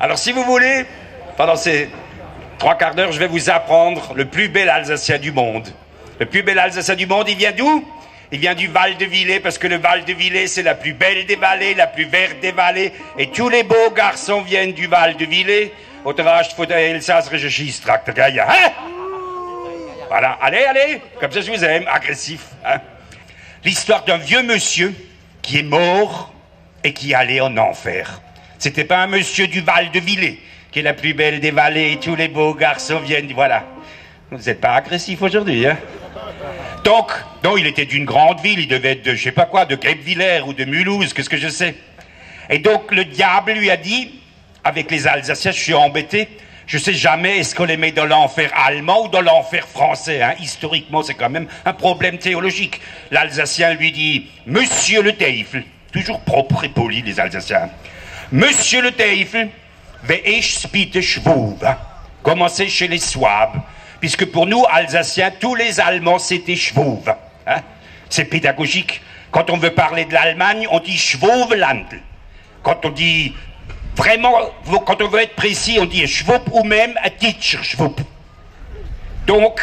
Alors si vous voulez, pendant ces 3 quarts d'heure, je vais vous apprendre le plus bel Alsacien du monde. Le plus bel Alsacien du monde, il vient d'où? Il vient du Val de Villers, parce que le Val de Villers, c'est la plus belle des vallées, la plus verte des vallées, et tous les beaux garçons viennent du Val de Villers. Autrement, faut Elsass Registre, hein? Voilà, allez, allez, comme ça je vous aime, agressif. Hein? L'histoire d'un vieux monsieur qui est mort et qui allait en enfer. C'était pas un monsieur du Val de Villers, qui est la plus belle des vallées, et tous les beaux garçons viennent, voilà. Vous n'êtes pas agressif aujourd'hui, hein? Donc, non, il était d'une grande ville, il devait être de, je sais pas quoi, de Guebwiller ou de Mulhouse, qu'est-ce que je sais. Et donc, le diable lui a dit, avec les Alsaciens, je suis embêté, je sais jamais est-ce qu'on les met dans l'enfer allemand ou dans l'enfer français, hein. Historiquement, c'est quand même un problème théologique. L'Alsacien lui dit, Monsieur le Teufel, toujours propre et poli, les Alsaciens. Monsieur le Teufel, wer ich spiete schwuve. Commencez chez les Souabes. Puisque pour nous, Alsaciens, tous les Allemands, c'était Schwuve. Hein? C'est pédagogique. Quand on veut parler de l'Allemagne, on dit Schwoveland. Quand on dit vraiment, quand on veut être précis, on dit Schwupp ou même un Titscher Schwupp. Donc,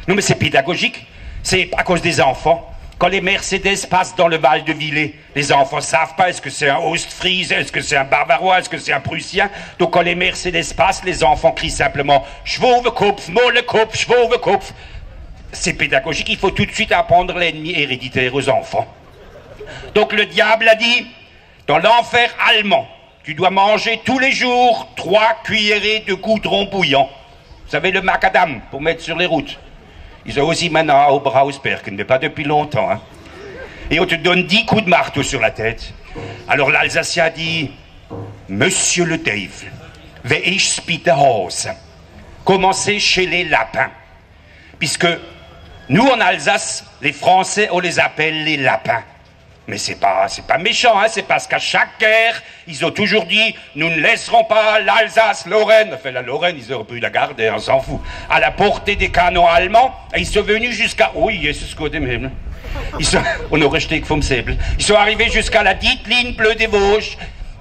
non mais c'est pédagogique. C'est à cause des enfants. Quand les Mercedes passent dans le Val de Villers, les enfants ne savent pas est-ce que c'est un Ostfriese, est-ce que c'est un Bavarois, est-ce que c'est un Prussien. Donc quand les Mercedes passent, les enfants crient simplement « Schwovekopf, Mollekopf, Schwovekopf ». C'est pédagogique, il faut tout de suite apprendre l'ennemi héréditaire aux enfants. Donc le diable a dit, dans l'enfer allemand, tu dois manger tous les jours 3 cuillerées de goudron bouillant. Vous savez le macadam pour mettre sur les routes. Ils ont aussi maintenant au Brausberg, mais pas depuis longtemps. Hein. Et on te donne 10 coups de marteau sur la tête. Alors l'Alsacien dit, Monsieur le Teufel, wer ich spiete Hase. Commencez chez les lapins. Puisque nous en Alsace, les Français, on les appelle les lapins. Mais c'est pas méchant, hein, c'est parce qu'à chaque guerre, ils ont toujours dit, nous ne laisserons pas l'Alsace, Lorraine, enfin la Lorraine, ils auraient pu la garder, on s'en fout, à la portée des canons allemands, et ils sont venus jusqu'à, oui, Jesus Gott im Himmel, on aurait jeté que vom Säbel, ils sont arrivés jusqu'à la dite ligne bleue des Vosges,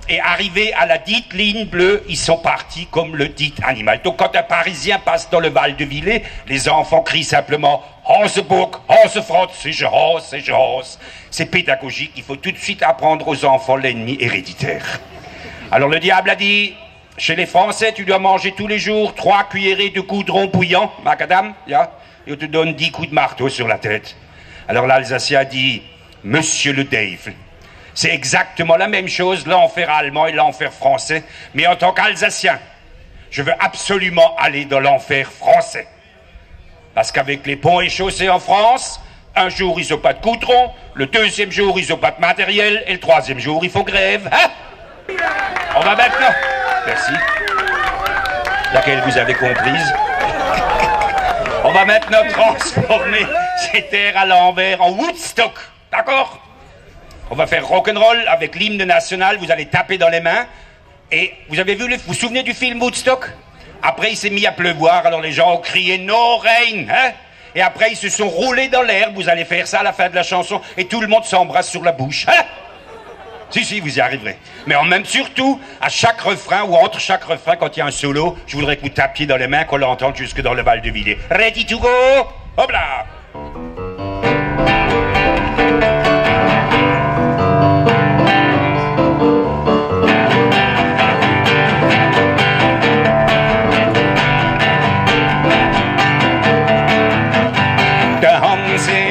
et arrivés à la dite ligne bleue, ils sont partis comme le dit animal. Donc quand un Parisien passe dans le Val de Villers, les enfants crient simplement Haseburg, Hasefront, c'est je hase, c'est je hase. C'est pédagogique, il faut tout de suite apprendre aux enfants l'ennemi héréditaire. Alors le diable a dit, chez les Français, tu dois manger tous les jours 3 cuillerées de goudron bouillant, macadam, yeah, et on te donne 10 coups de marteau sur la tête. Alors l'Alsacien a dit, Monsieur le Teufel. C'est exactement la même chose, l'enfer allemand et l'enfer français. Mais en tant qu'Alsacien, je veux absolument aller dans l'enfer français. Parce qu'avec les ponts et chaussées en France, un jour ils n'ont pas de goudron, le deuxième jour ils n'ont pas de matériel, et le troisième jour ils font grève. Hein? On va maintenant... Merci. Laquelle vous avez comprise. On va maintenant transformer ces terres à l'envers en Woodstock. D'accord? On va faire rock'n'roll avec l'hymne national, vous allez taper dans les mains. Et vous avez vu, vous vous souvenez du film Woodstock? Après, il s'est mis à pleuvoir, alors les gens ont crié « No rain !» hein? Et après, ils se sont roulés dans l'herbe, vous allez faire ça à la fin de la chanson, et tout le monde s'embrasse sur la bouche. Hein? Si, vous y arriverez. Mais en même surtout, à chaque refrain, ou entre chaque refrain, quand il y a un solo, je voudrais que vous tapiez dans les mains, qu'on l'entende jusque dans le Val de Villers. Ready to go? Hop là!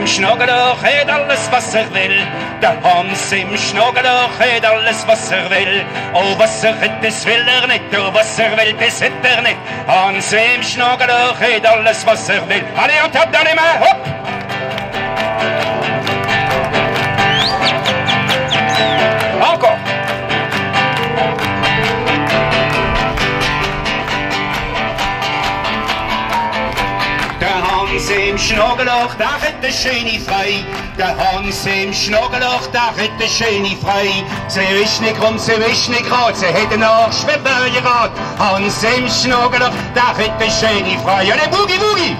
Schnoggeloch het alles was will, der Hans im Schnoggeloch het alles was will. Oh, was het, das will nicht, oh, was will, das het nicht. Hans im Schnoggeloch het alles was will. Allez, on tape dans les mains, hop! Encore! Hans im Schnoggeloch, da hat der Schöne frei. Der Hans im Schnoggeloch, da hat der Schöne frei. Sie ist nicht rum, sie ist nicht grad, sie hat einen Arsch wie Bergerrad. Hans im Schnoggeloch, da hat der Schöne frei. Ja, der Boogie Woogie!